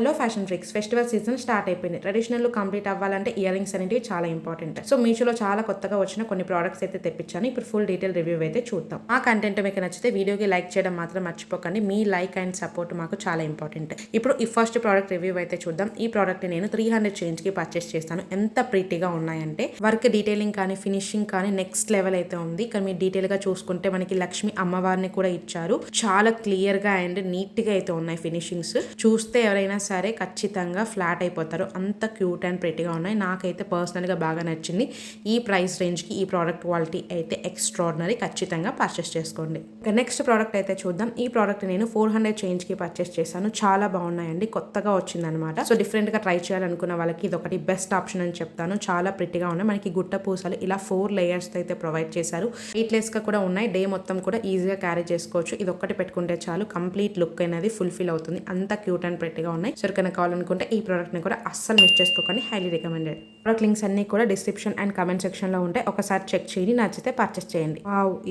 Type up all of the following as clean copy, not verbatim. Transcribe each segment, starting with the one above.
Hello fashion freaks, festival season start అయిపోయింది. Traditional complete అవ్వాలంటే ear rings అనేవి చాలా ఇంపార్టెంట్. సో మీషోలో చాలా కొత్తగా వచ్చిన కొన్ని ప్రోడక్ట్స్ అయితే తెప్పించాను. ఇప్పుడు ఫుల్ డీటెయిల్ రివ్యూ అయితే చూద్దాం. ఆ కంటెంట్ మీకు నచ్చితే వీడియోకి లైక్ చేయడం మాత్రం మర్చిపోకండి. మీ లైక్ అండ్ సపోర్ట్ మాకు చాలా ఇంపార్టెంట్. ఇప్పుడు ఈ ఫస్ట్ ప్రోడక్ట్ రివ్యూ అయితే చూద్దాం. ఈ ప్రోడక్ట్ నేను 300 చేంజ్ కి పర్చేస్ చేస్తాను. ఎంత ప్రీటీగా ఉన్నాయంటే వర్క్ డీటెయిలింగ్ కానీ ఫినిషింగ్ కానీ నెక్స్ట్ లెవెల్ అయితే ఉంది. ఇక్కడ మీరు డీటెయిల్ గా చూసుకుంటే మనకి లక్ష్మి అమ్మవారిని కూడా ఇచ్చారు. చాలా క్లియర్ గా అండ్ నీట్ గా అయితే ఉన్నాయి ఫినిషింగ్స్. చూస్తే ఎవరైనా సరే ఖచ్చితంగా ఫ్లాట్ అయిపోతారు. అంత క్యూట్ అండ్ ప్రెటీగా ఉన్నాయి. నాకైతే పర్సనల్గా బాగా నచ్చింది. ఈ ప్రైస్ రేంజ్కి ఈ ప్రోడక్ట్ క్వాలిటీ అయితే ఎక్స్ట్రాడినరీ. ఖచ్చితంగా పర్చేస్ చేసుకోండి. నెక్స్ట్ ప్రోడక్ట్ అయితే చూద్దాం. ఈ ప్రోడక్ట్ నేను 400 చేంజ్కి పర్చేస్ చేశాను. చాలా బాగున్నాయండి. కొత్తగా వచ్చిందనమాట. సో డిఫరెంట్గా ట్రై చేయాలనుకున్న వాళ్ళకి ఇది ఒకటి బెస్ట్ ఆప్షన్ అని చెప్తాను. చాలా ప్రెటీగా ఉన్నాయి. మనకి గుట్ట పూసలు ఇలా 4 లేయర్స్ అయితే ప్రొవైడ్ చేశారు. వెయిట్లెస్గా కూడా ఉన్నాయి. డే మొత్తం కూడా ఈజీగా క్యారీ చేసుకోవచ్చు. ఇది ఒక్కటి పెట్టుకుంటే చాలు, కంప్లీట్ లుక్ అనేది ఫుల్ఫిల్ అవుతుంది. అంత క్యూట్ అండ్ ప్రెటీగా ఉన్నాయి. సో కనుక కావాలనుకుంటే ఈ ప్రోడక్ట్ ని కూడా అస్సలు మిస్ చేసుకోకండి. Highly recommended. ప్రోడక్ట్ లింక్స్ అన్ని కూడా డిస్క్రిప్షన్ అండ్ కమెంట్ సెక్షన్ లో ఉంటాయి. ఒకసారి చెక్ చేయండి, నచ్చితే పర్చేస్ చేయండి.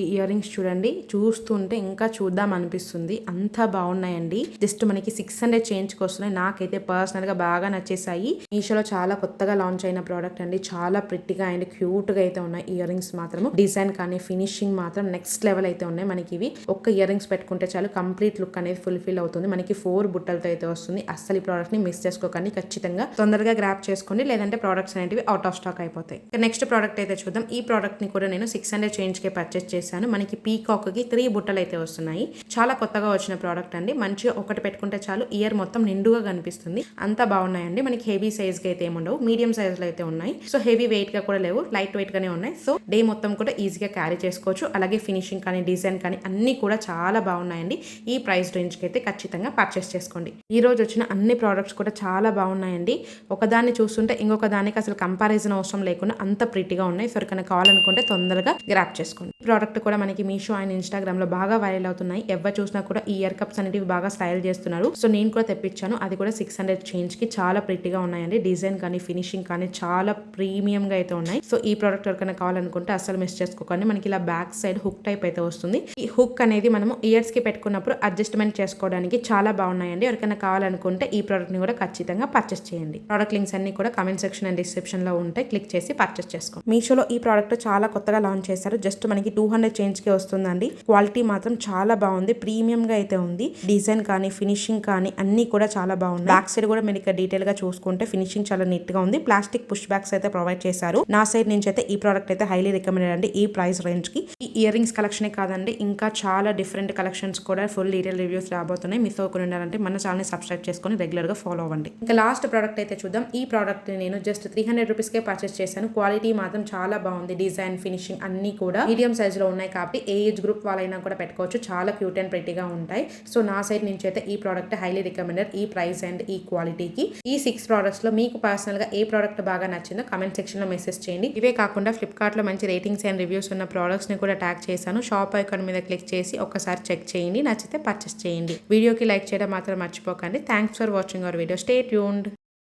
ఈ ఇయర్ రింగ్స్ చూడండి, చూస్తుంటే ఇంకా చూద్దాం అనిపిస్తుంది. అంత బాగున్నాయండి. జస్ట్ మనకి 600 చేంజ్ కి వస్తున్నాయి. నాకైతే పర్సనల్ గా బాగా నచ్చేసాయి. మీషోలో చాలా కొత్తగా లాంచ్ అయిన ప్రోడక్ట్ అండి. చాలా ప్రిట్టిగా అండ్ క్యూట్ గా అయితే ఉన్నాయి ఇయర్ రింగ్స్ మాత్రం. డిజైన్ కానీ ఫినిషింగ్ మాత్రం నెక్స్ట్ లెవెల్ అయితే ఉన్నాయి. మనకి ఇవి ఒక్క ఇయర్ రింగ్స్ పెట్టుకుంటే చాలు, కంప్లీట్ లుక్ అనేది ఫుల్ఫిల్ అవుతుంది. మనకి 4 బుట్టలతో అయితే వస్తుంది. అస్సలు ఈ ప్రోడక్ట్ ని మిస్ చేసుకోకండి. ఖచ్చితంగా తొందరగా గ్రాప్ చేసుకోండి, లేదంటే ప్రోడక్ట్స్ అనేవి అవుట్ ఆఫ్ స్టాక్ అయిపోతాయి. నెక్స్ట్ ప్రోడక్ట్ అయితే చూద్దాం. ఈ ప్రోడక్ట్ ని కూడా నేను 600 చేంజ్ కి పర్చేస్ చేశాను. మనకి పీకాక్ కి 3 బుట్టలు అయితే వస్తున్నాయి. చాలా కొత్తగా వచ్చిన ప్రోడక్ట్ అండి. మంచిగా ఒకటి పెట్టుకుంటే చాలు, ఇయర్ మొత్తం నిండుగా కనిపిస్తుంది. అంతా బాగున్నాయండి. మనకి హెవీ సైజ్ కి అయితే ఏముండవు, మీడియం సైజ్ లో అయితే ఉన్నాయి. సో హెవీ వెయిట్ గా కూడా లేవు, లైట్ వెయిట్ గానే ఉన్నాయి. సో డే మొత్తం కూడా ఈజీగా క్యారీ చేసుకోవచ్చు. అలాగే ఫినిషింగ్ కానీ డిజైన్ కానీ అన్ని కూడా చాలా బాగున్నాయండి. ఈ ప్రైస్ రేంజ్ కి అయితే ఖచ్చితంగా పర్చేస్ చేసుకోండి. ఈ రోజు వచ్చిన అన్ని ప్రోడక్ట్స్ కూడా చాలా బాగున్నాయండి. ఒకదాన్ని చూస్తుంటే ఇంకొక దానికి అసలు కంపారిజన్ అవసరం లేకుండా అంత ప్రీటీగా ఉన్నాయి. ఎవరికైనా కావాలనుకుంటే తొందరగా గ్రాప్ చేసుకోండి. ఈ ప్రోడక్ట్ కూడా మనకి మీషో అండ్ ఇన్స్టాగ్రామ్ లో బాగా వైరల్ అవుతున్నాయి. ఎవరు చూసినా కూడా ఈ ఇయర్ కప్స్ అనేవి బాగా స్టైల్ చేస్తున్నారు. సో నేను కూడా తెప్పించాను. అది కూడా 600 చేంజ్ కి చాలా ప్రీటీగా ఉన్నాయండి. డిజైన్ కానీ ఫినిషింగ్ కానీ చాలా ప్రీమియం గా అయితే ఉన్నాయి. సో ఈ ప్రోడక్ట్ ఎవరికైనా కావాలనుకుంటే అసలు మిస్ చేసుకోకండి. మనకి ఇలా బ్యాక్ సైడ్ హుక్ టైప్ అయితే వస్తుంది. ఈ హుక్ అనేది మనము ఇయర్స్ కి పెట్టుకున్నప్పుడు అడ్జస్ట్మెంట్ చేసుకోవడానికి చాలా బాగున్నాయండి. ఎవరికైనా కావాలనుకుంటే ఈ ప్రోడక్ట్ ని కూడా ఖచ్చితంగా పర్చేస్ చేయండి. ప్రోడక్ట్ లింక్స్ అన్ని కూడా కమెంట్ సెక్షన్ అండ్ డిస్క్రిప్షన్ లో ఉంటాయి. క్లిక్ చేసి పర్చేస్ చేసుకోండి. మీషోలో ఈ ప్రోడక్ట్ చాలా కొత్తగా లాంచ్ చేశారు. జస్ట్ మనకి 200 చేంజ్ కి వస్తుందండి. క్వాలిటీ మాత్రం చాలా బాగుంది. ప్రీమియం గా అయితే ఉంది. డిజైన్ కానీ ఫినిషింగ్ కానీ అన్ని కూడా చాలా బాగుంది. బ్యాక్ సైడ్ కూడా మీరు ఇక్కడ డీటెయిల్ గా చూసుకుంటే ఫినిషింగ్ చాలా నీట్ గా ఉంది. ప్లాస్టిక్ పుష్ బ్యాగ్స్ అయితే ప్రొవైడ్ చేశారు. నా సైడ్ నుంచి అయితే ఈ ప్రోడక్ట్ అయితే హైలీ రికమెండెడ్ అండి. ఈ ప్రైస్ రేంజ్ కి ఈ ఇయర్ రింగ్స్ కలెక్షన్ కాదండి, ఇంకా చాలా డిఫరెంట్ కలెక్షన్స్ కూడా ఫుల్ డీటెయిల్ రివ్యూస్ రాబోతున్నాయి. మిస్ అవ్వకుండా ఉండాలంటే మన ఛానల్ ని సబ్స్క్రైబ్ చేసుకొని రెగ్యులర్ గా ఫాలో అవ్వండి. ఇంకా లాస్ట్ ప్రోడక్ట్ అయితే చూద్దాం. ఈ ప్రోడక్ట్ నేను జస్ట్ 300 రూపీస్ కే పర్చేస్ చేశాను. క్వాలిటీ మాత్రం చాలా బాగుంది. డిజైన్ ఫినిషింగ్ అన్ని కూడా మీడియం సైజ్ లో ఉన్నాయి కాబట్టి ఏ ఏజ్ గ్రూప్ వాళ్ళైనా కూడా పెట్టుకోవచ్చు. చాలా క్యూట్ అండ్ ప్రెటీగా ఉంటాయి. సో నా సైడ్ నుంచి అయితే ఈ ప్రోడక్ట్ హైలీ రికమెండెడ్. ఈ ప్రైస్ అండ్ ఈ క్వాలిటీకి ఈ 6 ప్రోడక్ట్స్ లో మీకు పర్సనల్ గా ఏ ప్రోడక్ట్ బాగా నచ్చిందో కమెంట్ సెక్షన్ లో మెసేజ్ చేయండి. ఇవే కాకుండా ఫ్లిప్కార్ట్ లో మంచి రేటింగ్స్ అండ్ రివ్యూస్ ఉన్న ప్రోడక్ట్స్ ని కూడా ట్యాగ్ చేశాను. షాప్ ఐకాన్ మీద క్లిక్ చేసి ఒకసారి చెక్ చేయండి. నచ్చితే పర్చేస్ చేయండి. వీడియోకి లైక్ చేయడం మాత్రం మర్చిపోకండి. Thanks for watching our video. Stay tuned.